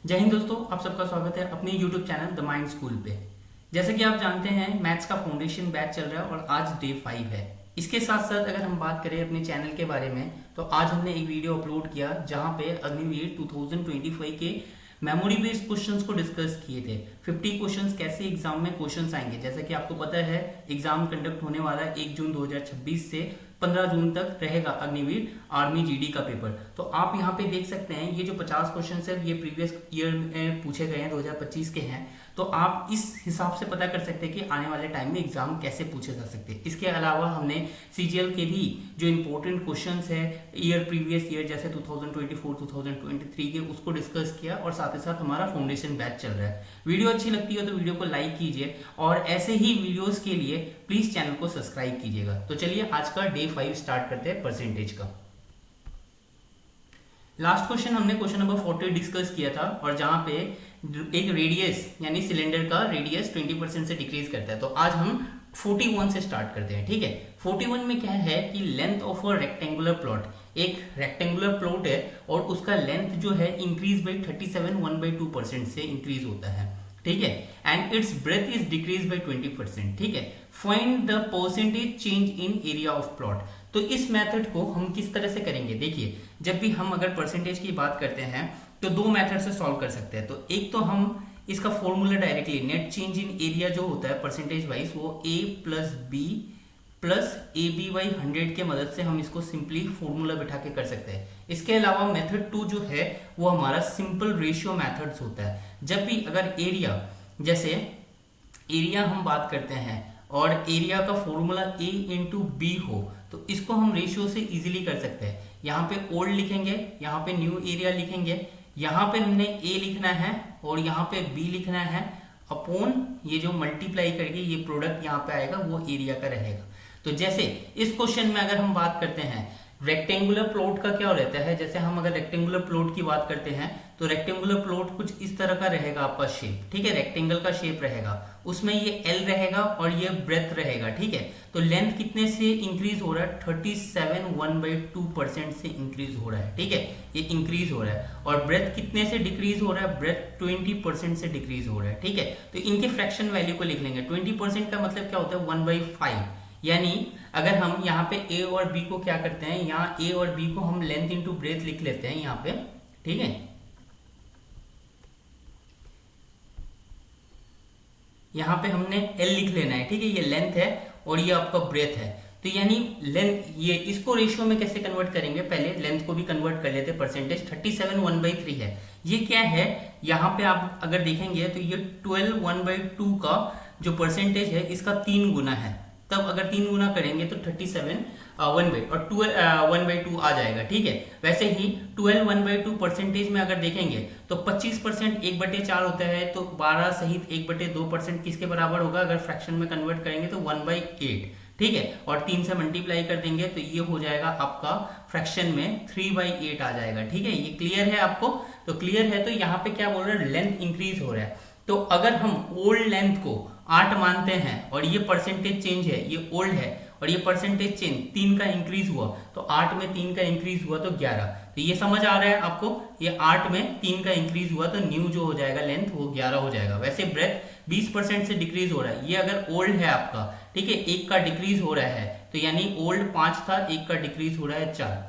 जय हिंद दोस्तों, आप सबका स्वागत है अपने YouTube channel the mind school पे। जैसे कि आप जानते हैं मैथ्स का फाउंडेशन बैच चल रहा है और आज डे 5 है। इसके साथ साथ अगर हम बात करें अपने चैनल के बारे में तो आज हमने एक वीडियो अपलोड किया जहां पे अग्निवीर 2025 के मेमोरी बेस्ड क्वेश्चंस को डिस्कस किए थे। 50 क्वेश्चंस कैसे एग्जाम में क्वेश्चंस आएंगे। जैसा कि आपको पता है एग्जाम कंडक्ट होने वाला है 1 जून 2026 से 15 जून तक रहेगा अग्निवीर आर्मी जीडी का पेपर। तो आप यहाँ पे देख सकते हैं ये जो 50 क्वेश्चन है ये प्रीवियस ईयर में पूछे गए हैं, 2025 के हैं। तो आप इस हिसाब से पता कर सकते हैं कि आने वाले टाइम में एग्जाम कैसे पूछे जा सकते हैं। इसके अलावा हमने सीजीएल के भी जो इंपॉर्टेंट क्वेश्चंस है प्रीवियस ईयर जैसे 2024 2023 के उसको डिस्कस किया और साथ ही साथ हमारा फाउंडेशन बैच चल रहा है। वीडियो अच्छी लगती है तो वीडियो को लाइक कीजिए और ऐसे ही वीडियोस के लिए प्लीज चैनल को सब्सक्राइब कीजिएगा। तो चलिए आज का डे 5 स्टार्ट करते हैं परसेंटेज का। लास्ट क्वेश्चन हमने क्वेश्चन नंबर 40 डिस्कस किया था और जहां पे एक रेडियस यानी सिलेंडर का रेडियस 20% से डिक्रीज करता है। तो आज हम 41 से स्टार्ट करते हैं। ठीक है, 41 में क्या है कि length of a rectangular plot, एक रेक्टेंगुलर प्लॉट है और उसका लेंथ जो है इंक्रीज बाई 37 1/2% से इंक्रीज होता है। ठीक है, and it's breath is decrease by 20%। ठीक है, find the percentage change in area of plot. तो इस मेथड को हम किस तरह से करेंगे, देखिए जब भी हम अगर परसेंटेज की बात करते हैं तो दो मेथड से सॉल्व कर सकते हैं। तो एक तो हम इसका formula directly net change in area जो होता है परसेंटेज वाइज वो a plus B plus A B by 100 के मदद से हम इसको सिंपली फॉर्मूला बिठा के कर सकते हैं। इसके अलावा मेथड 2 जो है वो हमारा सिंपल रेशियो मेथड्स होता है। जब भी अगर एरिया जैसे एरिया हम बात करते हैं और एरिया का फॉर्मूला a इंटू बी हो तो इसको हम रेशियो से इजीली कर सकते हैं। यहाँ पे ओल्ड लिखेंगे, यहाँ पे न्यू एरिया लिखेंगे, यहाँ पे हमने a लिखना है और यहाँ पे b लिखना है अपॉन ये जो मल्टीप्लाई करके ये प्रोडक्ट यहाँ पे आएगा वो एरिया का रहेगा। तो जैसे इस क्वेश्चन में अगर हम बात करते हैं रेक्टेंगुलर प्लॉट का क्या रहता है, जैसे हम अगर रेक्टेंगुलर प्लॉट की बात करते हैं तो रेक्टेंगुलर प्लॉट कुछ इस तरह का रहेगा आपका शेप। ठीक है, रेक्टेंगल का शेप रहेगा, उसमें ये एल रहेगा और ये ब्रेथ रहेगा। ठीक है, तो लेंथ कितने से इंक्रीज हो रहा है, 37 1/2% से इंक्रीज हो रहा है। ठीक है, ये इंक्रीज हो रहा है और ब्रेथ कितने से डिक्रीज हो रहा है, ब्रेथ 20% से डिक्रीज हो रहा है। ठीक है, तो इनके फ्रैक्शन वैल्यू को लिख लेंगे। 20% का मतलब क्या होता है 1/5, यानी अगर हम यहाँ पे a और b को क्या करते हैं, यहाँ a और b को हम लेंथ इंटू ब्रेथ लिख लेते हैं यहाँ पे। ठीक है, यहाँ पे हमने l लिख लेना है। ठीक है, ये लेंथ है और ये आपका ब्रेथ है। तो यानी लेंथ ये इसको रेशियो में कैसे कन्वर्ट करेंगे, पहले लेंथ को भी कन्वर्ट कर लेते हैं। परसेंटेज 37 1/3 है। ये क्या है, यहाँ पे आप अगर देखेंगे तो ये 12 1/2 का जो परसेंटेज है इसका 3 गुना है। तब अगर 3 गुना करेंगे तो 37 और 1/2 आ जाएगा। ठीक है, वैसे ही 12 1/2 परसेंटेज में अगर देखेंगे तो 25% 1/4 होता है, तो 12 सहित 1/2% किसके बराबर होगा, अगर फ्रैक्शन में कन्वर्ट करेंगे तो 1/8। ठीक है, और 3 से मल्टीप्लाई कर देंगे तो ये हो जाएगा आपका फ्रैक्शन में 3/8 आ जाएगा। ठीक है, ये क्लियर है आपको, तो क्लियर है। तो यहाँ पे क्या बोल रहे हैं, लेंथ इंक्रीज हो रहा है। तो अगर हम ओल्ड लेंथ को 8 मानते हैं और ये परसेंटेज चेंज है, ये ओल्ड है और ये परसेंटेज चेंज 3 का इंक्रीज हुआ, तो 8 में 3 का इंक्रीज हुआ तो 11। तो ये समझ आ रहा है आपको, ये 8 में 3 का इंक्रीज हुआ तो न्यू जो हो जाएगा लेंथ वो 11 हो जाएगा। वैसे ब्रेथ 20% से डिक्रीज हो रहा है, ये अगर ओल्ड है आपका, ठीक है, 1 का डिक्रीज हो रहा है, तो यानी ओल्ड 5 था, 1 का डिक्रीज हो रहा है 4।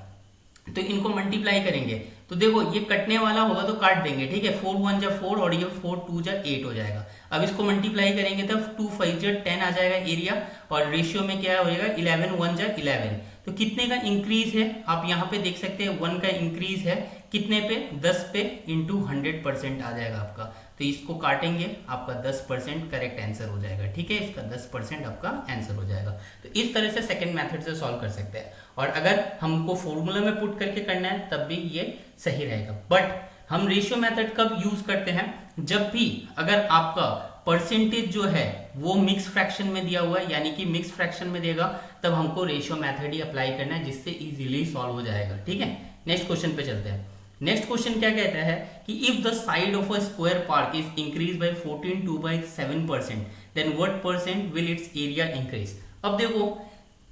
तो इनको मल्टीप्लाई करेंगे तो देखो ये कटने वाला होगा तो काट देंगे। ठीक है, 4 1 जा 4 और ये 4 2 जा 8 हो जाएगा। अब इसको मल्टीप्लाई करेंगे तब 2 5 जा 10 आ जाएगा एरिया और रेशियो में क्या होएगा 11 1 जा 11। तो कितने का इंक्रीज है आप यहाँ पे देख सकते हैं, 1 का इंक्रीज है कितने पे, 10 पे इंटू 100% आ जाएगा आपका। तो इसको काटेंगे आपका 10% करेक्ट आंसर हो जाएगा। ठीक है, इसका 10% आपका आंसर हो जाएगा। तो इस तरह से सेकंड मेथड से सॉल्व कर सकते हैं और अगर हमको फॉर्मूला में पुट करके करना है तब भी ये सही रहेगा। बट हम रेशियो मेथड कब यूज करते हैं, जब भी अगर आपका परसेंटेज जो है वो मिक्स फ्रैक्शन में दिया हुआ है, यानी कि मिक्स फ्रैक्शन में देगा तब हमको रेशियो मेथड ही अप्लाई करना है, जिससे इजीली सॉल्व हो जाएगा। ठीक है, नेक्स्ट क्वेश्चन पे चलते हैं। नेक्स्ट क्वेश्चन क्या कहता है कि if the side of a square park is increase by 14 2/7%, then what percent will its area increase. अब देखो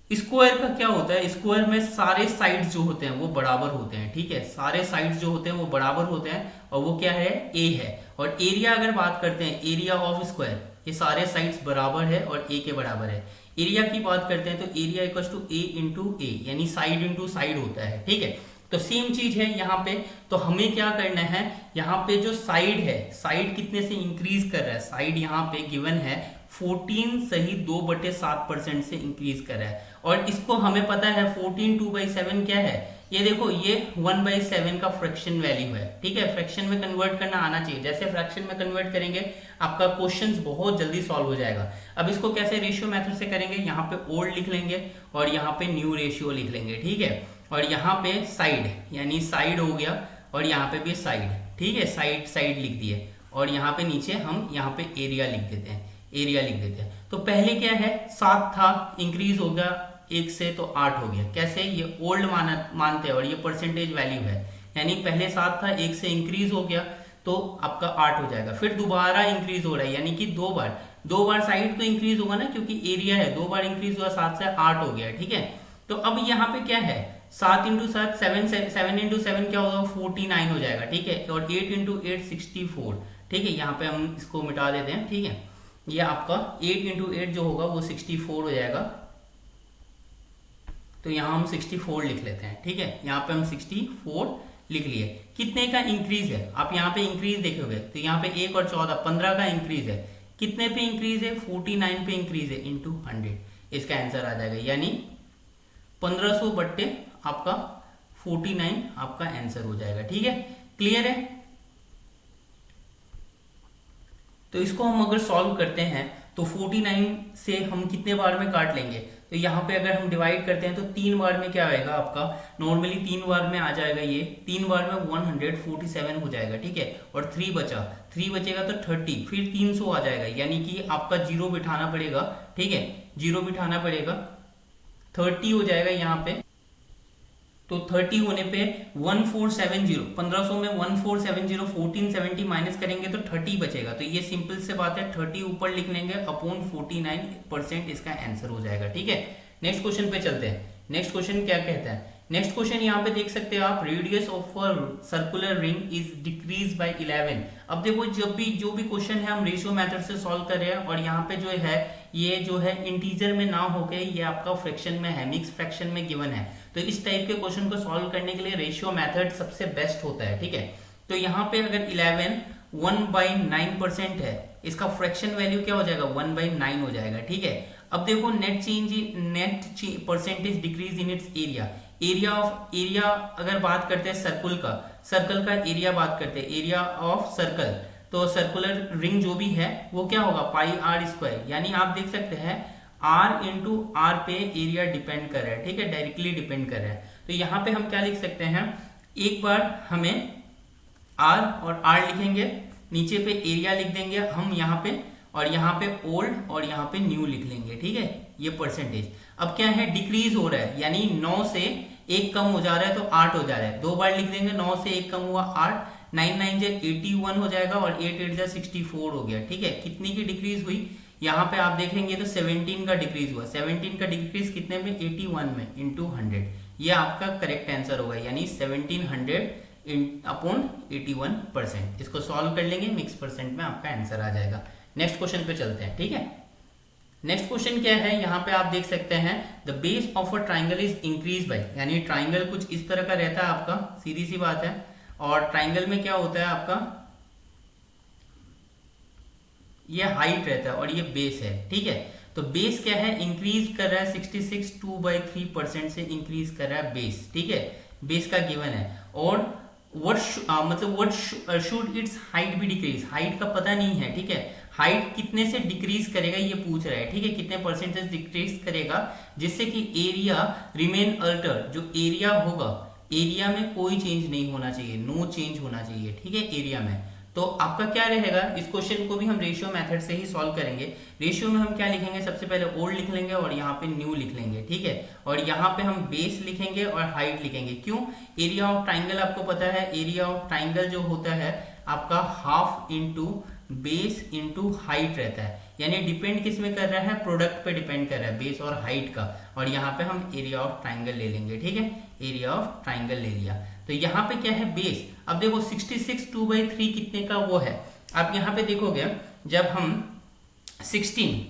स्क्वायर का क्या होता है, स्क्वायर में सारे साइड्स जो होते हैं वो बराबर होते हैं, ठीक है, सारे साइड्स जो होते हैं वो बराबर होते हैं, और वो क्या है, ए है। और एरिया अगर बात करते हैं, एरिया ऑफ स्क्वायर, ये सारे साइड्स बराबर है और ए के बराबर है। एरिया की बात करते हैं तो area equals to a into a, यानी साइड इंटू साइड होता है, ठीक है। तो सेम चीज है यहाँ पे, तो हमें क्या करना है, यहाँ पे जो साइड है, साइड कितने से इंक्रीज कर रहा है, साइड यहाँ पे गिवन है 14 सही 2/7% से इंक्रीज कर रहा है। और इसको हमें पता है 14 2/7 क्या है, ये देखो, ये 1/7 का फ्रैक्शन वैल्यू है, ठीक है। फ्रैक्शन में कन्वर्ट करना आना चाहिए, जैसे फ्रैक्शन में कन्वर्ट करेंगे आपका क्वेश्चन बहुत जल्दी सॉल्व हो जाएगा। अब इसको कैसे, रेशियो मेथड से करेंगे, यहाँ पे ओल्ड लिख लेंगे और यहाँ पे न्यू रेशियो लिख लेंगे, ठीक है। और यहाँ पे साइड, यानी साइड हो गया, और यहाँ पे भी साइड, ठीक है, साइड साइड लिख दिए, और यहाँ पे नीचे हम यहाँ पे एरिया लिख देते हैं, एरिया लिख देते हैं। तो पहले क्या है, 7 था, इंक्रीज हो गया 1 से तो 8 हो गया, कैसे, ये ओल्ड मानते हैं और ये परसेंटेज वैल्यू है, यानी पहले 7 था, 1 से इंक्रीज हो गया तो आपका 8 हो जाएगा। फिर दोबारा इंक्रीज हो रहा है, यानी कि दो बार साइड तो इंक्रीज होगा ना, क्योंकि एरिया है, 2 बार इंक्रीज हुआ, 7 से 8 हो गया, ठीक है। तो अब यहाँ पे क्या है, 7 इंटू 7 7 इंटू 7 क्या होगा, 49 हो जाएगा, ठीक है। और 8 इंटू 8 64, ठीक है। यहाँ पे हम इसको मिटा देते हैं, ठीक है। ये आपका 8 इंटू 8 जो होगा वो 64 हो जाएगा, तो यहाँ हम 64 लिख लेते हैं, ठीक है। यहाँ पे हम 64 लिख लिए। कितने का इंक्रीज है, आप यहाँ पे इंक्रीज देखोगे तो यहाँ पे 1 और 14 15 का इंक्रीज है, कितने पे इंक्रीज है, 49 पे इंक्रीज है, इंटू 100, इसका आंसर आ जाएगा, यानी 1500 बट्टे आपका 49 आपका आंसर हो जाएगा, ठीक है। क्लियर है। तो इसको हम अगर सॉल्व करते हैं तो 49 से हम कितने बार में काट लेंगे, तो यहाँ पे अगर हम डिवाइड करते हैं तो 3 बार में क्या आएगा आपका, नॉर्मली 3 बार में आ जाएगा, ये 3 बार में 147 हो जाएगा, ठीक है। और 3 बचेगा तो 30, फिर 300 आ जाएगा, यानी कि आपका जीरो बिठाना पड़ेगा, ठीक है, जीरो बिठाना पड़ेगा, 30 हो जाएगा यहाँ पे। तो 30 होने पे 1470, 1500 में 1470, 1470 माइनस करेंगे तो 30 बचेगा, तो ये सिंपल से बात है, 30 ऊपर लिख लेंगे अपॉन 49% इसका आंसर हो जाएगा, ठीक है। नेक्स्ट क्वेश्चन पे चलते हैं। नेक्स्ट क्वेश्चन क्या कहता है, नेक्स्ट क्वेश्चन यहाँ पे देख सकते हैं आप, radius of circular ring is decrease by 11। अब देखो, जो भी क्वेश्चन है हम रेशियो मेथड से सॉल्व कर रहे हैं, और यहाँ पे जो है ये जो है इंटीजर में ना होके ये आपका फ्रैक्शन में है, मिक्स फ्रैक्शन में गिवन है। तो इस टाइप के क्वेश्चन को सॉल्व करने के लिए रेशियो मेथड सबसे बेस्ट होता है, ठीक है। तो यहाँ पे अगर 11 1/9% है, इसका फ्रैक्शन वैल्यू क्या हो जाएगा, 1/9 हो जाएगा, ठीक है। अब देखो, net percentage decrease in its area, area अगर बात करते हैं सर्कल का एरिया बात करते हैं, एरिया ऑफ सर्कल, तो सर्कुलर रिंग जो भी है वो क्या होगा, πr², यानी आप देख सकते हैं r इंटू आर पे एरिया डिपेंड कर रहा है, ठीक है, डायरेक्टली डिपेंड कर रहा है। तो यहाँ पे हम क्या लिख सकते हैं, एक बार हमें r और r लिखेंगे, नीचे पे एरिया लिख देंगे हम यहाँ पे, और यहाँ पे ओल्ड और यहाँ पे न्यू लिख लेंगे, ठीक है, ये परसेंटेज। अब क्या है, डिक्रीज हो रहा है, यानी 9 से 1 कम हो जा रहा है तो 8 हो जा रहा है, 2 बार लिख देंगे, 9 से 1 कम हुआ 8, 9 9 जा 81 हो जाएगा, और 8 8 जा 64 हो गया, ठीक है। कितनी की डिक्रीज हुई, यहाँ पे आप देखेंगे तो 17 का डिक्रीज हुआ, 17 का डिक्रीज कितने में, 81 में, इंटू 100, ये आपका करेक्ट आंसर होगा, यानी 1700 अपॉन 81%। इसको सॉल्व कर लेंगे, मिक्स परसेंट में आपका आंसर आ जाएगा। नेक्स्ट क्वेश्चन पे चलते हैं, ठीक है। नेक्स्ट क्वेश्चन क्या है, यहाँ पे आप देख सकते हैं, the base of a triangle is increase bye, यानी ट्राइंगल कुछ इस तरह का रहता है आपका, सीधी सी बात है। और ट्राइंगल में क्या होता है आपका, ये हाइट रहता है और ये बेस है, ठीक है। तो बेस क्या है, इंक्रीज कर रहा है 66 2/3% से इंक्रीज कर रहा है बेस, ठीक है, बेस का गिवन है। और व्हाट शुड इट्स हाइट भी डिक्रीज, हाइट का पता नहीं है, ठीक है, हाइट कितने से डिक्रीज करेगा ये पूछ रहा है, ठीक है, कितने परसेंटेज डिक्रीज करेगा जिससे कि एरिया रिमेन अल्टर, जो एरिया होगा, एरिया में कोई चेंज नहीं होना चाहिए, नो चेंज होना चाहिए, ठीक है, एरिया में। तो आपका क्या रहेगा, इस क्वेश्चन को भी हम रेशियो मेथड से ही सॉल्व करेंगे। रेशियो में हम क्या लिखेंगे, सबसे पहले ओल्ड लिख लेंगे और यहाँ पे न्यू लिख लेंगे, ठीक है। और यहाँ पे हम बेस लिखेंगे और हाइट लिखेंगे, क्यों, एरिया ऑफ ट्राइंगल आपको पता है, एरिया ऑफ ट्राइंगल जो होता है आपका half half into base into height रहता है, यानी डिपेंड किस में कर रहा है, प्रोडक्ट पे डिपेंड कर रहा है, बेस और हाइट का। और यहाँ पे हम एरिया ऑफ ट्राइंगल ले लेंगे, ठीक है, एरिया ऑफ ट्राइंगल ले लिया। तो यहाँ पे क्या है, बेस। अब देखो 66 2/3 कितने का वो है, आप यहाँ पे देखोगे जब हम 16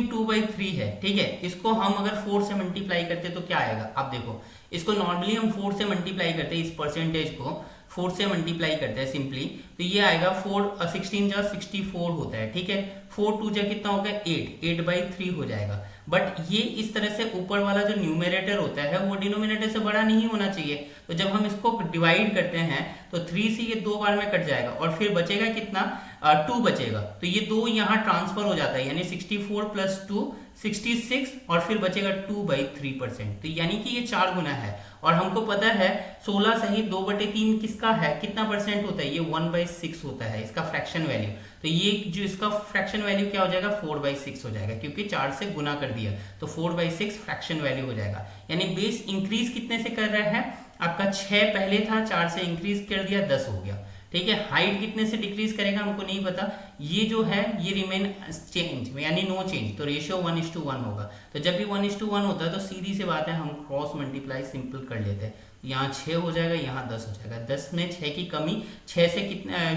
2/3 है, ठीक है, इसको हम अगर 4 से मल्टीप्लाई करते तो क्या आएगा, आप देखो इसको नॉर्मली हम 4 से मल्टीप्लाई करते हैं, इस परसेंटेज को 4 से मल्टीप्लाई करते हैं सिंपली, तो ये आएगा 16 जा 64 होता है, ठीक है, 4 2 जा कितना हो गया 8/3 हो जाएगा। बट ये इस तरह से ऊपर वाला जो न्यूमरेटर होता है वो डिनोमिनेटर से बड़ा नहीं होना चाहिए, तो जब हम इसको डिवाइड करते हैं तो 3 से ये 2 बार में कट जाएगा और फिर बचेगा कितना, 2 बचेगा। तो ये 2 यहाँ ट्रांसफर हो जाता है, यानी 64 + 2 66 और फिर बचेगा 2/3%, तो यानी कि ये 4 गुना है। और हमको पता है 16 सही 2/3 किसका है, कितना परसेंट होता है, ये 1/6 होता है इसका फ्रैक्शन वैल्यू। तो ये जो इसका फ्रैक्शन वैल्यू क्या हो जाएगा, 4/6 हो जाएगा, क्योंकि 4 से गुना कर दिया, तो 4/6 फ्रैक्शन वैल्यू हो जाएगा। यानी बेस इंक्रीज कितने से कर रहा है, आपका 6 पहले था, 4 से इंक्रीज कर दिया, 10 हो गया, ठीक है। हाइट कितने से डिक्रीज करेगा हमको नहीं पता, ये जो है ये रिमेन चेंज यानी नो चेंज, तो रेशियो 1:1 होगा। तो जब भी 1:1 होता है तो सीधी सी बात है हम क्रॉस मल्टीप्लाई सिंपल कर लेते हैं, यहाँ 6 हो जाएगा, यहाँ 10 हो जाएगा, 10 में 6 की कमी, 6 से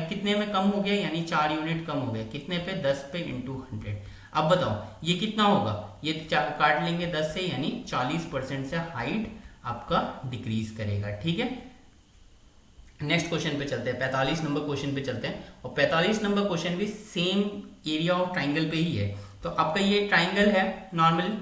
कितने में कम हो गया, यानी 4 यूनिट कम हो गया, कितने पे, 10 पे इंटू 100। अब बताओ ये कितना होगा, ये काट लेंगे 10 से, यानी 40% से हाइट आपका डिक्रीज करेगा, ठीक है। नेक्स्ट क्वेश्चन पे चलते हैं, 45 नंबर क्वेश्चन पे चलते हैं, और 45 नंबर क्वेश्चन भी सेम एरिया ऑफ ट्राइंगल पे ही है। तो आपका ये ट्राइंगल है नॉर्मल,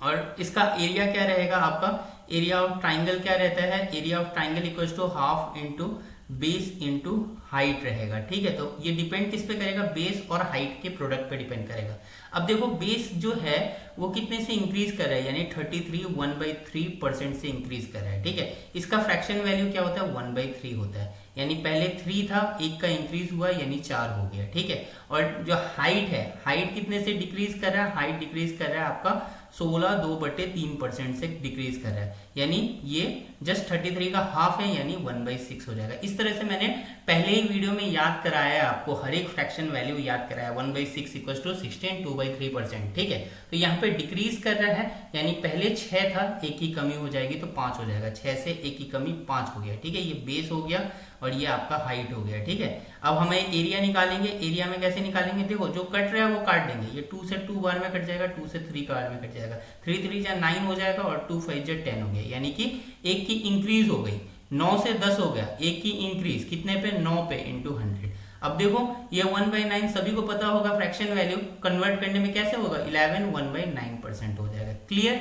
और इसका एरिया क्या रहेगा, आपका एरिया ऑफ ट्राइंगल क्या रहता है, area of triangle equals to half into base into height रहेगा, ठीक है। तो ये डिपेंड किस पे करेगा, बेस और हाइट के प्रोडक्ट पे डिपेंड करेगा। अब देखो बेस जो है वो कितने से इंक्रीज कर रहा है, यानी 33 1/3% से इंक्रीज कर रहा है, ठीक है। इसका फ्रैक्शन वैल्यू क्या होता है, 1/3 होता है, यानी पहले 3 था, 1 का इंक्रीज हुआ यानी 4 हो गया, ठीक है। और जो हाइट है, हाइट कितने से डिक्रीज कर रहा है, हाइट डिक्रीज कर रहा है आपका 16 2/3% से डिक्रीज कर रहा है, यानी ये जस्ट 33 का हाफ है, यानी 1/6 हो जाएगा। इस तरह से मैंने पहले ही वीडियो में याद कराया है आपको, हर एक फ्रैक्शन वैल्यू याद कराया, 1/6 = 16 2/3%, ठीक है। तो यहाँ पे डिक्रीज कर रहा है, यानी पहले 6 था, 1 की कमी हो जाएगी तो 5 हो जाएगा, 6 से 1 की कमी 5 हो गया, ठीक है। ये बेस हो गया और ये आपका हाइट हो गया, ठीक है। अब हमें एरिया निकालेंगे, एरिया में कैसे निकालेंगे, देखो जो कट रहा है वो काट देंगे, ये 2 से 2 बार में कट जाएगा, 2 से 3 बार में कट जाएगा, 3 3 जा 9 हो जाएगा और 2 5 जा 10 हो गया, यानी कि 1 की इंक्रीज हो गई, 9 से 10 हो गया, 1 की इंक्रीज कितने पे, 9 पे इंटू 100। अब देखो ये 1/9 सभी को पता होगा, फ्रैक्शन वैल्यू कन्वर्ट करने में कैसे होगा, 11 1/9% हो जाएगा, क्लियर।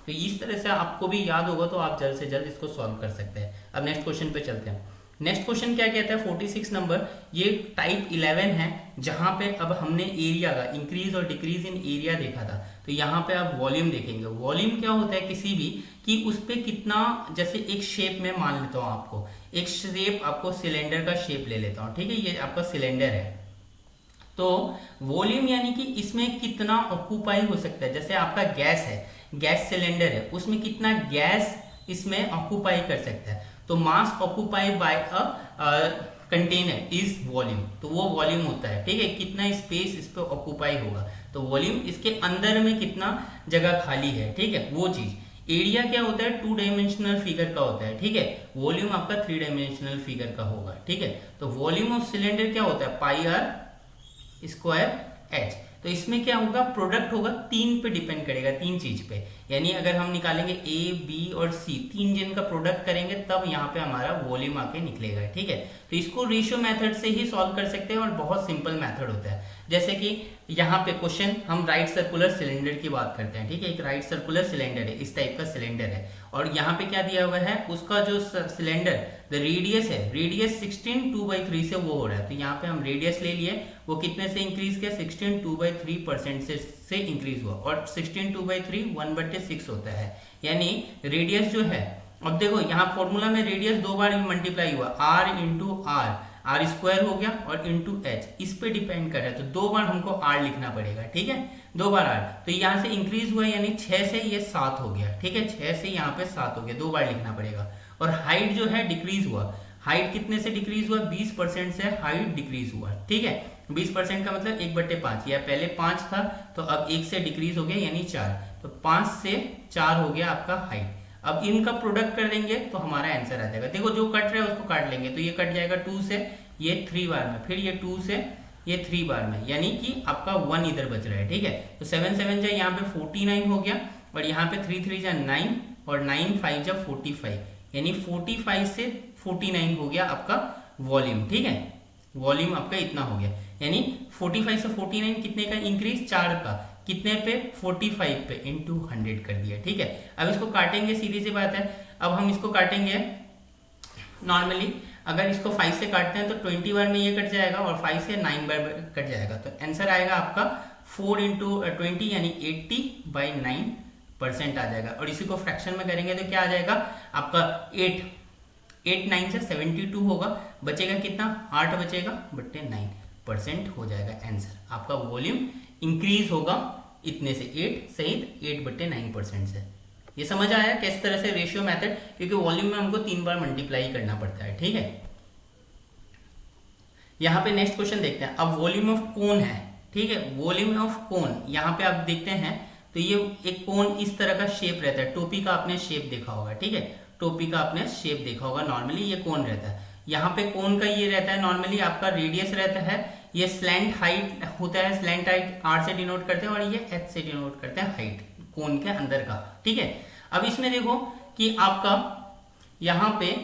तो इस तरह से आपको भी याद होगा तो आप जल्द से जल्द इसको सॉल्व कर सकते हैं। अब नेक्स्ट क्वेश्चन पे चलते हैं। नेक्स्ट क्वेश्चन क्या कहता है, 46 नंबर, ये टाइप 11 है, जहां पे अब हमने एरिया का इंक्रीज और डिक्रीज इन एरिया देखा था। तो यहाँ पे आप वॉल्यूम देखेंगे, वॉल्यूम क्या होता है किसी भी कि उस पे कितना, जैसे एक शेप में मान लेता हूँ आपको, एक शेप आपको सिलेंडर का शेप ले लेता हूँ, ठीक है, ये आपका सिलेंडर है, तो वॉल्यूम यानी कि इसमें कितना ऑक्यूपाई हो सकता है, जैसे आपका गैस है, गैस सिलेंडर है, उसमें कितना गैस इसमें ऑक्यूपाई कर सकता है, तो mass occupied by a container is volume, तो वो वॉल्यूम होता है, ठीक है, कितना स्पेस इस पे ऑक्यूपाई होगा, तो वॉल्यूम इसके अंदर में कितना जगह खाली है, ठीक है, वो चीज। एरिया क्या होता है, 2 डायमेंशनल फिगर का होता है, ठीक है, वॉल्यूम आपका 3 डायमेंशनल फिगर का होगा, ठीक है। तो वॉल्यूम ऑफ सिलेंडर क्या होता है, πr²h। तो इसमें क्या होगा, प्रोडक्ट होगा, 3 पे डिपेंड करेगा, 3 चीज पे, यानी अगर हम निकालेंगे A B और C, 3 जिन का प्रोडक्ट करेंगे तब यहाँ पे हमारा वॉल्यूम आके निकलेगा, ठीक है। तो इसको रेशियो मेथड से ही सॉल्व कर सकते हैं और बहुत सिंपल मेथड होता है। जैसे कि यहाँ पे क्वेश्चन हम राइट सर्कुलर सिलेंडर की बात करते हैं, ठीक है, एक राइट सर्कुलर सिलेंडर है, इस टाइप का सिलेंडर है, और यहाँ पे क्या दिया हुआ है, उसका जो सिलेंडर द रेडियस है, रेडियस 16 2/3 से वो हो रहा है, तो यहाँ पे हम रेडियस ले लिए, वो कितने से इंक्रीज किया, 16 2/3% से इंक्रीज हुआ, और 16 2/3 1/6 होता है, यानी रेडियस जो है, अब देखो यहाँ फॉर्मूला में रेडियस 2 बार मल्टीप्लाई हुआ, r इंटू आर स्क्वायर हो गया और इंटू एच, इस पे डिपेंड कर रहा है, तो 2 बार हमको r लिखना पड़ेगा, ठीक है, 2 बार r, तो यहाँ से इंक्रीज हुआ यानी 6 से ये 7 हो गया, ठीक है, 6 से यहाँ पे 7 हो गया, 2 बार लिखना पड़ेगा। और हाइट जो है डिक्रीज हुआ, हाइट कितने से डिक्रीज हुआ, 20% से हाइट डिक्रीज हुआ, ठीक है। 20% का मतलब 1/5, या पहले 5 था तो अब 1 से डिक्रीज हो गया यानी 4, तो 5 से 4 हो गया आपका हाइट। अब इनका प्रोडक्ट कर देंगे तो हमारा आंसर आ जाएगा। देखो जो कट रहा है उसको काट लेंगे तो ये कट जाएगा 2 से, ये 3 बार में, फिर ये 2 से ये 3 बार में, यानी कि आपका 1 इधर बच रहा है, ठीक है। तो 7 7 जा यहाँ पे 49 हो गया, और यहाँ पे 3 3 जा 9, और 9 5 जा 45, यानी 45 से 49 हो गया आपका वॉल्यूम, ठीक है। वॉल्यूम आपका इतना हो गया, यानी 45 से 49 कितने का इंक्रीज, 4 का, कितने पे, 45 पे, इंटू 100 कर दिया, ठीक है। अब इसको काटेंगे, सीधी सी बात है। अब हम इसको काटेंगे नॉर्मली, अगर इसको 5 से काटते हैं तो 20 बार में ये कट जाएगा, और 5 से 9 बार कट जाएगा, तो आंसर आएगा आपका 4 इंटू 20 यानी 80/9% आ जाएगा। और इसी को फ्रैक्शन में करेंगे तो क्या आ जाएगा आपका 8 9 से 72 होगा, बचेगा कितना, 8 बचेगा बट्टे 9% हो जाएगा आंसर। आपका वॉल्यूम इंक्रीज होगा इतने से, 8 सहित 8/9% से। ये समझ आया किस तरह से रेशियो मेथड, क्योंकि वॉल्यूम में हमको 3 बार मल्टीप्लाई करना पड़ता है, ठीक है। यहाँ पे नेक्स्ट क्वेश्चन देखते हैं। अब वॉल्यूम ऑफ कोन है, ठीक है। वॉल्यूम ऑफ कोन यहाँ पे आप देखते हैं तो ये एक कोन इस तरह का शेप रहता है, टोपी का आपने शेप देखा होगा, ठीक है। टोपी का आपने शेप देखा होगा, नॉर्मली ये कोन रहता है। यहाँ पे कोन का ये रहता है, नॉर्मली आपका रेडियस रहता है, ये स्लैंट हाइट होता है, स्लैंट हाइट R से डिनोट करते हैं, और ये H से डिनोट करते हैं हाइट कोन के अंदर का, ठीक है। अब इसमें देखो कि आपका यहाँ पे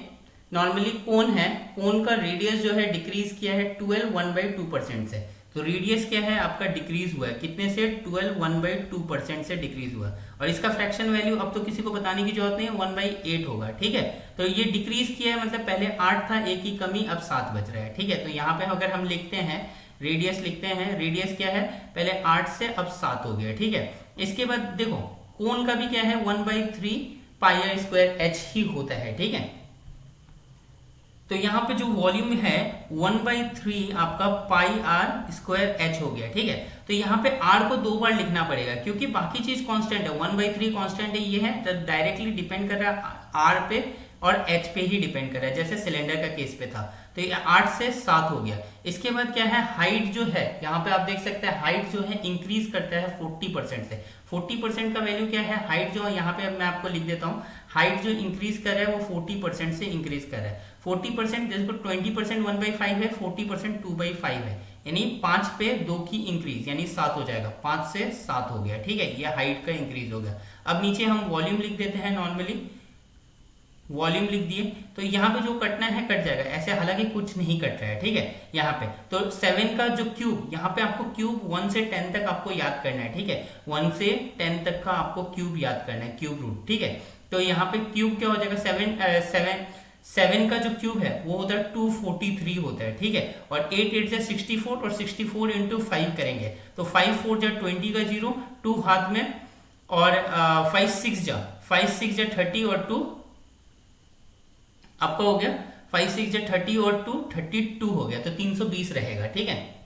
नॉर्मली कोन है, कोन का रेडियस जो है डिक्रीज किया है 12 1/2% से, तो रेडियस क्या है आपका डिक्रीज हुआ है, कितने से, 12 1/2% से डिक्रीज हुआ। और इसका फ्रैक्शन वैल्यू अब तो किसी को बताने की जरूरत नहीं है, 1/8 होगा, ठीक है। तो ये डिक्रीज किया है, मतलब पहले 8 था, 1 की कमी, अब 7 बच रहा है, ठीक है। तो यहाँ पे अगर हम लिखते हैं रेडियस, लिखते हैं रेडियस क्या है, पहले 8 से अब 7 हो गया, ठीक है। इसके बाद देखो कोन का भी क्या है, 1/3 πr² h ही होता है, ठीक है। तो यहाँ पे जो वॉल्यूम है 1/3 आपका πr² h हो गया, ठीक है। तो यहाँ पे r को 2 बार लिखना पड़ेगा, क्योंकि बाकी चीज कांस्टेंट है, 1/3 कांस्टेंट है, ये है तो डायरेक्टली डिपेंड कर रहा है r पे और h पे ही डिपेंड कर रहा है, जैसे सिलेंडर का केस पे था। तो ये 8 से 7 हो गया। इसके बाद क्या है, हाइट जो है यहाँ पे आप देख सकते हैं, हाइट जो है इंक्रीज करता है 40% से। 40% का वैल्यू क्या है, हाइट जो है यहाँ पे मैं आपको लिख देता हूँ, हाइट जो इंक्रीज कर रहा है वो 40% से इंक्रीज कर रहा है। 40% जैसे 20% 1/5 है, 40% 2/5 है, यानी 5 पे 2 की इंक्रीज, यानी 7 हो जाएगा, 5 से 7 हो गया, ठीक है। ये हाइट का इंक्रीज हो गया। अब नीचे हम वॉल्यूम लिख देते हैं, नॉर्मली वॉल्यूम लिख दिए, तो यहाँ पे जो कटना है कट जाएगा, ऐसे हालांकि कुछ नहीं कट रहा है, ठीक है। यहाँ पे तो 7 का जो क्यूब, यहाँ पे आपको क्यूब 1 से 10 तक आपको याद करना है, ठीक है। 1 से 10 तक का आपको क्यूब याद करना है, क्यूब रूट, ठीक है। तो यहाँ पे क्यूब क्या हो जाएगा, 7 का जो क्यूब है वो होता है 243 होता है, ठीक है। और 8 8 जा 64, और 64 इंटू 5 करेंगे तो 5 4 जा 20 का 0, 2 हाथ में, और 5 6 जा 30, और 2 आपका हो गया, 5 6 जा 30 और 2 32 हो गया, तो 320 रहेगा, ठीक है।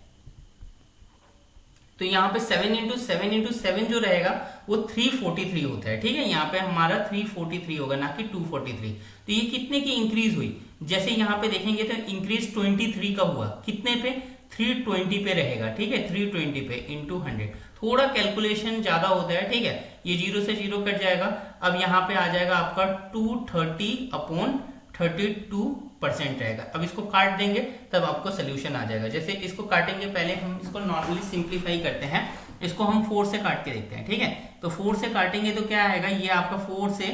तो यहाँ पे 7 इंटू 7 जो रहेगा वो 343 होता है, ठीक है। यहाँ पे हमारा 343 होगा, ना कि 243। तो ये कितने की इंक्रीज हुई, जैसे यहाँ पे देखेंगे तो इंक्रीज 23 का हुआ, कितने पे, 320 पे रहेगा, ठीक है। 320 पे इंटू 100, थोड़ा कैलकुलेशन ज्यादा होता है, ठीक है। ये 0 से 0 कट जाएगा। अब यहाँ पे आ जाएगा आपका 230/32% रहेगा। अब इसको काट देंगे तब आपको सोल्यूशन आ जाएगा। जैसे इसको काटेंगे, पहले हम इसको नॉर्मली सिंप्लीफाई करते हैं, इसको हम 4 से काट के देखते हैं, ठीक है। तो 4 से काटेंगे तो क्या आएगा, ये आपका 4 से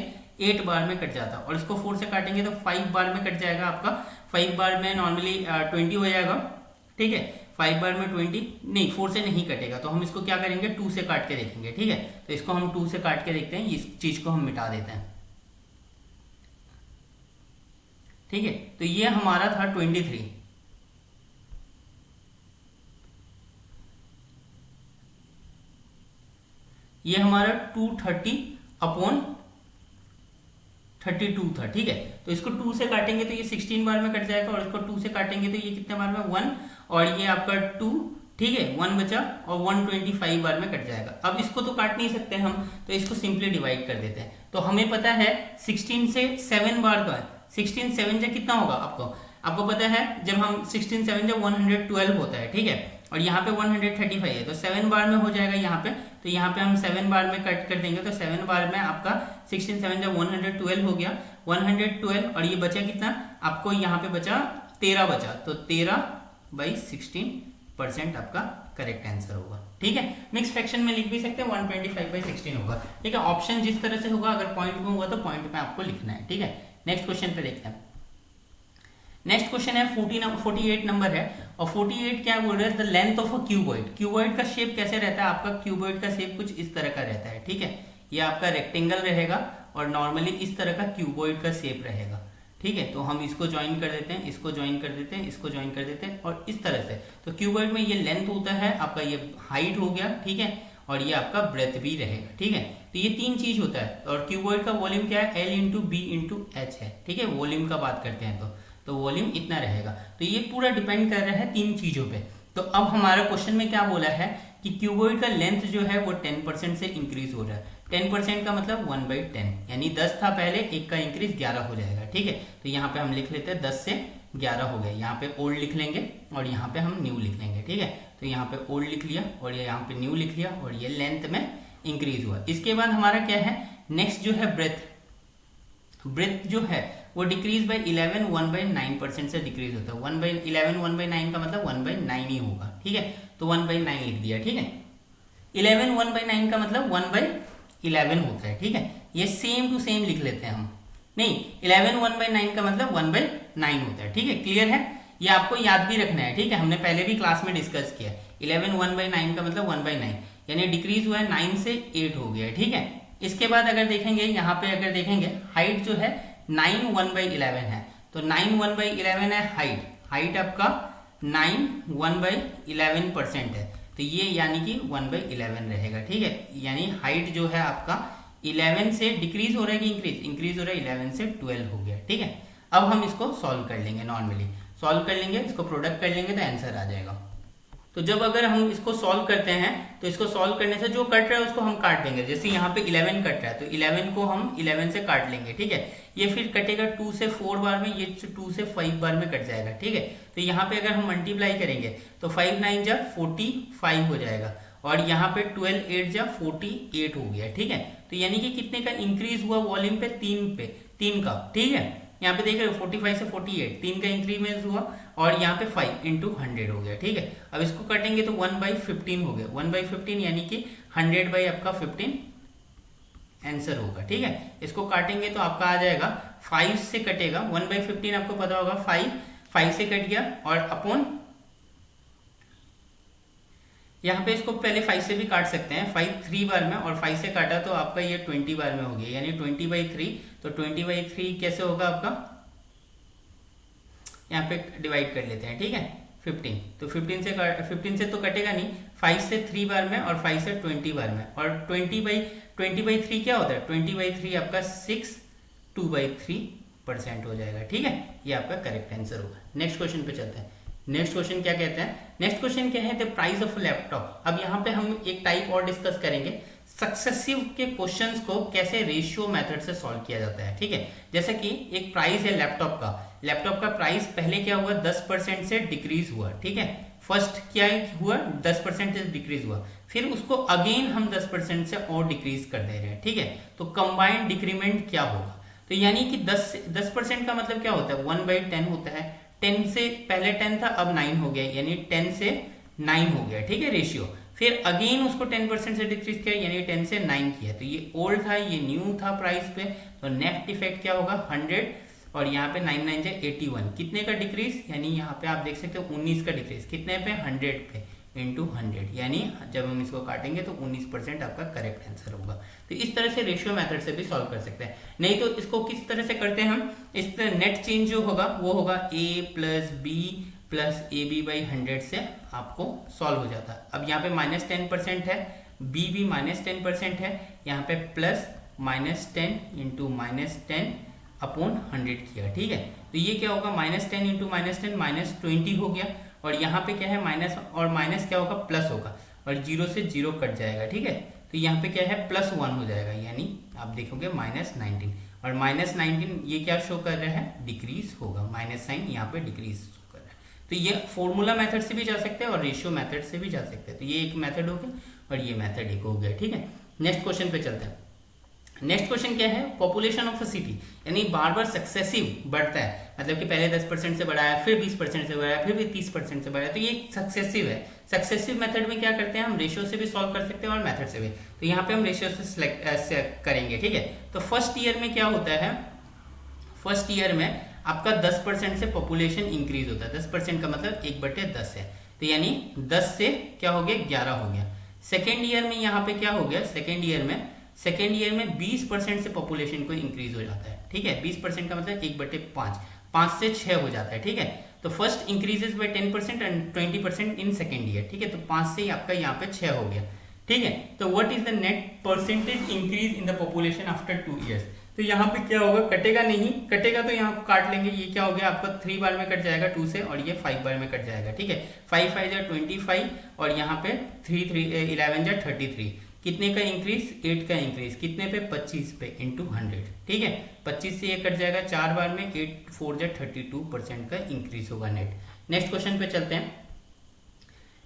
8 बार में कट जाता है, और इसको 4 से काटेंगे तो 5 बार में कट जाएगा आपका। 5 बार में नॉर्मली 20 हो जाएगा, ठीक है। 5 बार में 20 नहीं, 4 से नहीं कटेगा, तो हम इसको क्या करेंगे, 2 से काट के देखेंगे, ठीक है। तो इसको हम 2 से काट के देखते हैं, इस चीज को हम मिटा देते हैं, ठीक है। तो ये हमारा था 23, ये हमारा 230/32 था, ठीक है। तो इसको 2 से काटेंगे तो ये 16 बार में कट जाएगा, और इसको 2 से काटेंगे तो ये कितने बार में, 1, और ये आपका 2, ठीक है। 1 बचा, और 125 बार में कट जाएगा। अब इसको तो काट नहीं सकते हम, तो इसको सिंपली डिवाइड कर देते हैं। तो हमें पता है 16 से 7 बार का है, 16 7 जा कितना होगा आपको, आपको पता है जब हम 16 7 जब 112 होता है, ठीक है, और यहाँ पे 135 है तो 7 बार में हो जाएगा यहाँ पे, तो यहाँ पे हम 7 बार में कट कर देंगे, तो 7 बार में आपका 16 7 जब 112 हो गया, 112 और ये बचा कितना आपको यहाँ पे बचा 13 बचा, तो 13/16% आपका करेक्ट आंसर होगा। ठीक है, मिक्स फ्रैक्शन में लिख भी सकते हैं 125/16 होगा। ठीक है, ऑप्शन जिस तरह से होगा, अगर पॉइंट में होगा तो पॉइंट में आपको लिखना है। ठीक है, नेक्स्ट क्वेश्चन पे देखते हैं। नेक्स्ट क्वेश्चन है 48 नंबर है, और 48 क्या बोल रहे हैं, the length of a cuboid. Cuboid का शेप कैसे रहता है आपका, क्यूबॉइड का शेप कुछ इस तरह का रहता है। ठीक है, ये आपका रेक्टेंगल रहेगा और नॉर्मली इस तरह का क्यूबॉइड का शेप रहेगा। ठीक है, तो हम इसको ज्वाइन कर देते हैं, इसको ज्वाइन कर देते हैं, इसको ज्वाइन कर देते हैं, और इस तरह से। तो क्यूबॉइड में ये लेंथ होता है आपका, ये हाइट हो गया, ठीक है, और ये आपका ब्रेथ भी रहेगा। ठीक है, तो ये तीन चीज होता है। और क्यूबॉइड का वॉल्यूम क्या है, L/B/H है। ठीक है, वॉल्यूम का बात करते हैं तो वॉल्यूम इतना रहेगा। तो ये पूरा डिपेंड कर रहा है तीन चीजों पे। तो अब हमारा क्वेश्चन में क्या बोला है कि क्यूबॉइड का लेंथ जो है वो 10% से इंक्रीज हो रहा है। 10% का मतलब 1/10, यानी 10 था पहले, एक का इंक्रीज 11 हो जाएगा। ठीक है, तो यहाँ पे हम लिख लेते हैं 10 से 11 हो गए। यहाँ पे ओल्ड लिख लेंगे और यहाँ पे हम न्यू लिख लेंगे। ठीक है, तो यहाँ पे ओल्ड लिख लिया और ये यहाँ पे न्यू लिख लिया, और ये लेंथ में इंक्रीज हुआ। इसके बाद हमारा क्या है, नेक्स्ट जो है ब्रेथ जो है वो डिक्रीज बाय 11 1/9% से डिक्रीज होता है। 1/11 1/9 का मतलब 1/9 ही होगा। ठीक है, तो 1/9 लिख दिया। ठीक है, 11 1/9 का मतलब 1/11 होता है। ठीक है, ये सेम टू सेम लिख लेते हैं हम। नहीं, 11 1/9 का मतलब 1/9 होता है। ठीक है, क्लियर है, ये आपको याद भी रखना है। ठीक है, हमने पहले भी क्लास में डिस्कस किया। 11 1/9 का मतलब 1/9, यानी डिक्रीज हुआ है 9 से 8 हो गया। ठीक है, इसके बाद अगर देखेंगे, यहाँ पे अगर देखेंगे हाइट जो है 9 1/11 है, तो 9 1/11 है हाइट आपका 9 1/11% है, तो ये यानी कि 1/11 रहेगा। ठीक है, यानी हाइट जो है आपका 11 से डिक्रीज हो रहा है कि इंक्रीज हो रहा है, 11 से 12 हो गया। ठीक है, अब हम इसको सॉल्व कर लेंगे, नॉर्मली सॉल्व कर लेंगे, इसको प्रोडक्ट कर लेंगे तो आंसर आ जाएगा। तो जब अगर हम इसको सॉल्व करते हैं तो इसको सॉल्व करने से जो कट रहा है उसको हम काट देंगे। जैसे यहाँ पे 11 कट रहा है तो 11 को हम 11 से काट लेंगे। ठीक है, ये फिर कटेगा 2 से 4 बार में, ये 2 से 5 बार में कट जाएगा। ठीक है, तो यहाँ पे अगर हम मल्टीप्लाई करेंगे तो 5 9 जा 45 हो जाएगा, और यहाँ पे 12 8 जा 48 हो गया। ठीक है, तो यानी कि कितने का इंक्रीज हुआ वॉल्यूम पे, 3 का। ठीक है, यहाँ पे देख रहे हो 45 से 48 3 का इंक्रीमेंट हुआ, और यहाँ पे 5 × 100 हो गया। ठीक है, अब इसको कटेंगे तो 1/15 हो गया, 1/15 यानी कि 100 बाई आपका 15 आंसर होगा। ठीक है, इसको काटेंगे तो आपका आ जाएगा 5 से कटेगा, 1/15 आपको पता होगा 5 से कट गया, और अपॉन यहाँ पे इसको पहले 5 से भी काट सकते हैं, 5 3 बार में, और 5 से काटा तो आपका ये 20 बार में हो गया, यानी 20/3। तो 20/3 कैसे होगा आपका, यहाँ पे डिवाइड कर लेते हैं। ठीक है, 15, तो 15 से तो कटेगा नहीं, 5 से 3 बार में और 5 से 20 बार में, और 20/3 क्या होता है, 20/3 आपका 6 2/3% हो जाएगा। ठीक है, ये आपका करेक्ट आंसर होगा। नेक्स्ट क्वेश्चन पे चलते हैं। नेक्स्ट क्वेश्चन क्या कहते हैं, नेक्स्ट क्वेश्चन क्या है, द प्राइस ऑफ लैपटॉप। अब यहाँ पे हम एक टाइप और डिस्कस करेंगे, सक्सेसिव के क्वेश्चंस को कैसे रेशियो मेथड से सॉल्व किया जाता है। ठीक है, जैसे कि एक प्राइस है लैपटॉप का प्राइस पहले क्या हुआ, 10% से डिक्रीज हुआ। ठीक है, फर्स्ट क्या हुआ, 10% से डिक्रीज हुआ, फिर उसको अगेन हम 10% से और डिक्रीज कर दे रहे हैं। ठीक है, तो कंबाइंड डिक्रीमेंट क्या होगा, तो यानी कि 10% का मतलब क्या होता है, 1/10 होता है। 10 से पहले 10 था, अब 9 हो गया, यानी 10 से 9 हो गया। ठीक है, रेशियो, फिर अगेन उसको 10% से डिक्रीज किया, यानी 10 से 9 किया, तो ये ओल्ड था, ये न्यू था प्राइस पे, तो नेट इफेक्ट क्या होगा 100, और यहाँ पे 9 9 से 81, कितने का डिक्रीज, यानी यहाँ पे आप देख सकते हो 19 का डिक्रीज, कितने पे 100 पे इंटू 100, यानी जब हम इसको काटेंगे तो 19% आपका करेक्ट आंसर होगा। तो इस तरह से रेशियो मेथड से भी सॉल्व कर सकते हैं। नहीं तो इसको किस तरह से करते हैं हम, इस तरह नेट चेंज जो होगा वो होगा a + b + AB/100 से आपको सॉल्व हो जाता है। अब यहाँ पे -10% है, b भी -10% है, यहाँ पे प्लस -10 × -10 अपॉन 100 किया। ठीक है, तो ये क्या होगा, -10 × -10 -20 हो गया, और यहाँ पे क्या है माइनस, और माइनस क्या होगा, प्लस होगा, और 0 से 0 कट जाएगा। ठीक है, तो यहाँ पे क्या है +1 हो जाएगा, यानी आप देखोगे -19, और -19 ये क्या शो कर रहा है, डिक्रीज होगा, माइनस साइन यहाँ पे डिक्रीज शो कर रहा है। तो ये फॉर्मूला मेथड से भी जा सकते हैं और रेशियो मेथड से भी जा सकते हैं। तो ये एक मेथड हो गया और ये मेथड एक हो गया, ठीक है। नेक्स्ट क्वेश्चन पे चलते हैं। नेक्स्ट क्वेश्चन क्या है, पॉपुलेशन ऑफ अ सिटी, यानी बार बार सक्सेसिव बढ़ता है, मतलब कि पहले 10% से बढ़ाया, फिर 20% से बढ़ाया, फिर भी 30% से बढ़ाया, तो ये सक्सेसिव है। सक्सेसिव मेथड में क्या करते हैं हम, रेशियो से भी सॉल्व कर सकते हैं और मेथड से भी। तो यहाँ पे हम रेशियो से सिलेक्ट करेंगे, ठीक है। तो फर्स्ट ईयर में क्या होता है, फर्स्ट ईयर में आपका 10% से पॉपुलेशन इंक्रीज होता है। 10% का मतलब 1/10 है, तो यानी 10 से क्या हो गया, 11 हो गया। सेकेंड ईयर में यहाँ पे क्या हो गया, सेकेंड ईयर में 20% से पॉपुलेशन को इंक्रीज हो जाता है, ठीक है। 20% का मतलब 1/5, 5 से 6 हो जाता है, ठीक है। तो first increases by 10% and 20% in second year, ठीक है। तो 5 से आपका यहाँ पे 6 हो गया, ठीक है। तो what is the net percentage increase in the population after 2 years. तो यहाँ पे क्या होगा, कटेगा नहीं, कटेगा तो यहाँ को काट लेंगे। ये क्या हो गया आपका 3 बार में कट जाएगा 2 से, और ये 5 बार में कट जाएगा, ठीक है। 5 5 जा 25 और यहाँ पे 11 जा 33, कितने का इंक्रीज, 8 का इंक्रीज, कितने पे, 25 पे इंटू 100, ठीक है। 25 से ये कट जाएगा 4 बार में, 8 4 जा 32% का इंक्रीज होगा नेट। नेक्स्ट क्वेश्चन पे चलते हैं।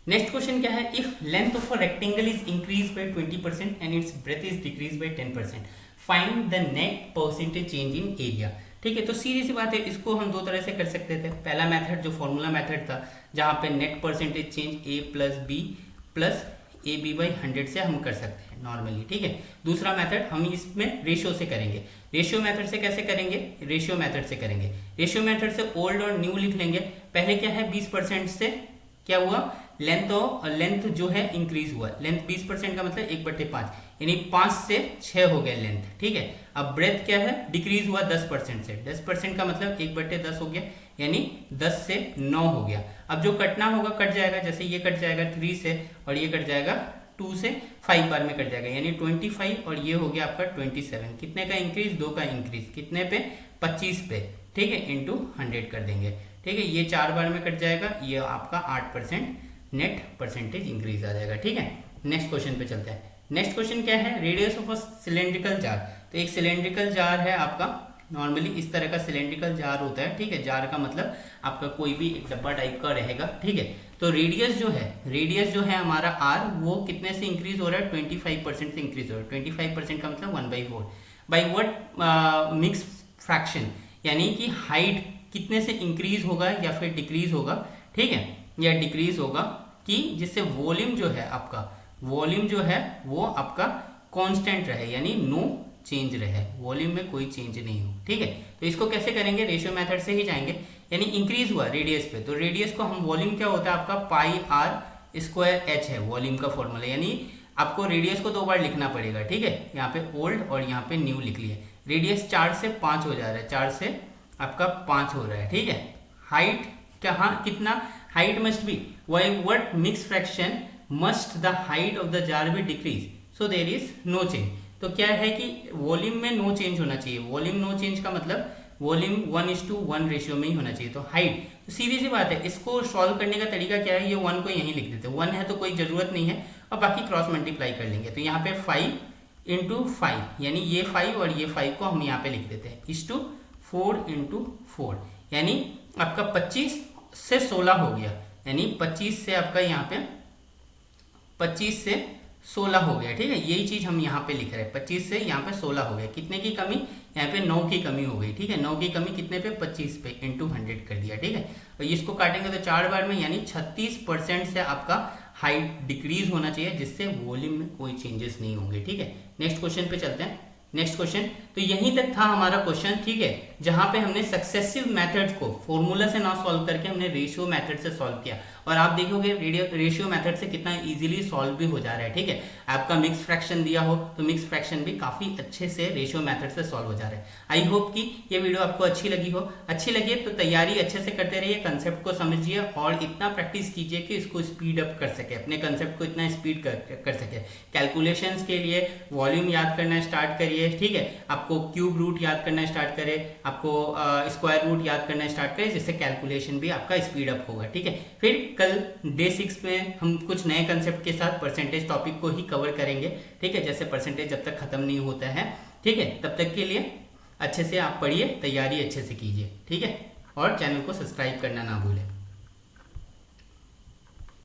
नेक्स्ट क्वेश्चन क्या है, if length of a rectangle is increase bye 20% and it's breath is decrease by 10%, find the net percentage change in area, ठीक है। तो सीधी सी बात है, इसको हम दो तरह से कर सकते थे। पहला मेथड जो फॉर्मूला मेथड था, जहां पे net percentage change a plus B plus A B by 100 से हम कर सकते हैं नॉर्मली, ठीक है। दूसरा मेथड हम इसमें रेशियो से करेंगे। रेशियो मेथड से कैसे करेंगे, रेशियो मेथड से करेंगे। रेशियो मेथड से ओल्ड और न्यू लिख लेंगे। पहले क्या है, 20% से क्या हुआ, लेंथ जो है इंक्रीज हुआ। लेंथ 20% का मतलब 1/5, यानी 5 से 6 हो गया लेंथ, ठीक है। अब ब्रेथ क्या है, डिक्रीज हुआ 10% से। 10% का मतलब 1/10 हो गया, यानी 10 से 9 हो गया। अब जो कटना होगा कट जाएगा, जैसे ये कट जाएगा 3 से और ये कट जाएगा 2 से, 5 बार में कट जाएगा, यानी 25 और ये हो गया आपका 27। कितने का इंक्रीज, 2 का इंक्रीज, कितने पे, 25 पे, ठीक है, इंटू 100 कर देंगे, ठीक है। ये 4 बार में कट जाएगा, ये आपका 8% नेट परसेंटेज इंक्रीज आ जाएगा, ठीक है। नेक्स्ट क्वेश्चन पे चलते हैं। नेक्स्ट क्वेश्चन क्या है, radius of a cylindrical jar. तो एक सिलेंड्रिकल जार है आपका, नॉर्मली इस तरह का सिलेंड्रिकल जार होता है, ठीक है। जार का मतलब आपका कोई भी एक डब्बा टाइप का रहेगा, ठीक है। तो रेडियस जो है हमारा आर, वो कितने से इंक्रीज हो रहा है, 25% से इंक्रीज हो रहा है। 25% का मतलब 1/4 बाई व्हाट, मिक्स फ्रैक्शन, यानी कि हाइट कितने से इंक्रीज होगा या फिर डिक्रीज होगा, ठीक है, या डिक्रीज होगा, कि जिससे वॉल्यूम जो है आपका, वॉल्यूम जो है वो आपका कांस्टेंट रहे, यानी नो चेंज रहे, वॉल्यूम में कोई चेंज नहीं हो, ठीक है। तो इसको कैसे करेंगे, रेशियो मेथड से ही जाएंगे। यानी इंक्रीज हुआ रेडियस पे, तो रेडियस को हम, वॉल्यूम क्या होता है आपका, पाई आर स्क्वायर एच है वॉल्यूम का फॉर्मूला, यानी आपको रेडियस को 2 बार लिखना पड़ेगा, ठीक है। यहाँ पे ओल्ड और यहाँ पे न्यू लिख लिया। रेडियस 4 से 5 हो जा रहा है, 4 से आपका 5 हो रहा है, ठीक है। हाइट कहाँ, कितना, height must be, what mix fraction must the height of the jar be decrease, so there is no change. तो क्या है कि वॉल्यूम में नो चेंज होना चाहिए। वॉल्यूम नो चेंज का मतलब वॉल्यूम 1:1 रेशियो में ही होना चाहिए। तो हाइट, तो सीधी सी बात है, इसको सॉल्व करने का तरीका क्या है, ये 1 को यहीं लिख देते हैं। 1 है तो कोई जरूरत नहीं है, और बाकी क्रॉस मल्टीप्लाई कर लेंगे। तो यहाँ पे 5 × 5, यानी ये 5 और ये 5 को हम यहाँ पे लिख देते हैं, इस टू 4 × 4, यानी आपका 25 से 16 हो गया, यानी 25 से आपका यहाँ पे 25 से 16 हो गया, ठीक है। यही चीज हम यहाँ पे लिख रहे हैं, 25 से यहाँ पे 16 हो गया। कितने की कमी, यहाँ पे 9 की कमी हो गई, ठीक है। 9 की कमी कितने पे, 25 पे इंटू 100 कर दिया, ठीक है। और इसको काटेंगे तो 4 बार में, यानी 36% से आपका हाइट डिक्रीज होना चाहिए, जिससे वॉल्यूम में कोई चेंजेस नहीं होंगे, ठीक है। नेक्स्ट क्वेश्चन पे चलते हैं। नेक्स्ट क्वेश्चन, तो यहीं तक था हमारा क्वेश्चन, ठीक है, जहां पे हमने सक्सेसिव मेथड्स को फॉर्मूला से ना सॉल्व करके हमने रेशियो मेथड से सॉल्व किया। और आप देखोगे रेशियो मेथड से कितना इजीली सॉल्व भी हो जा रहा है, ठीक है। आपका मिक्स फ्रैक्शन दिया हो तो मिक्स फ्रैक्शन भी काफी अच्छे से रेशियो मेथड से सॉल्व हो जा रहा है। आई होप कि ये वीडियो आपको अच्छी लगी हो। अच्छी लगी तो तैयारी अच्छे से करते रहिए, कंसेप्ट को समझिए और इतना प्रैक्टिस कीजिए कि इसको स्पीड अप कर सके, अपने कंसेप्ट को इतना स्पीड कर सके। कैलकुलेशंस के लिए वॉल्यूम याद करना स्टार्ट करिए, ठीक है। आपको क्यूब रूट याद करना स्टार्ट करे, आपको स्क्वायर रूट याद करना स्टार्ट करे, जिससे कैलकुलेशन भी आपका स्पीड अप होगा, ठीक है। फिर कल डे 6 में हम कुछ नए कंसेप्ट के साथ परसेंटेज टॉपिक को ही कवर करेंगे, ठीक है। जैसे परसेंटेज जब तक खत्म नहीं होता है, ठीक है, तब तक के लिए अच्छे से आप पढ़िए, तैयारी अच्छे से कीजिए, ठीक है। और चैनल को सब्सक्राइब करना ना भूलें।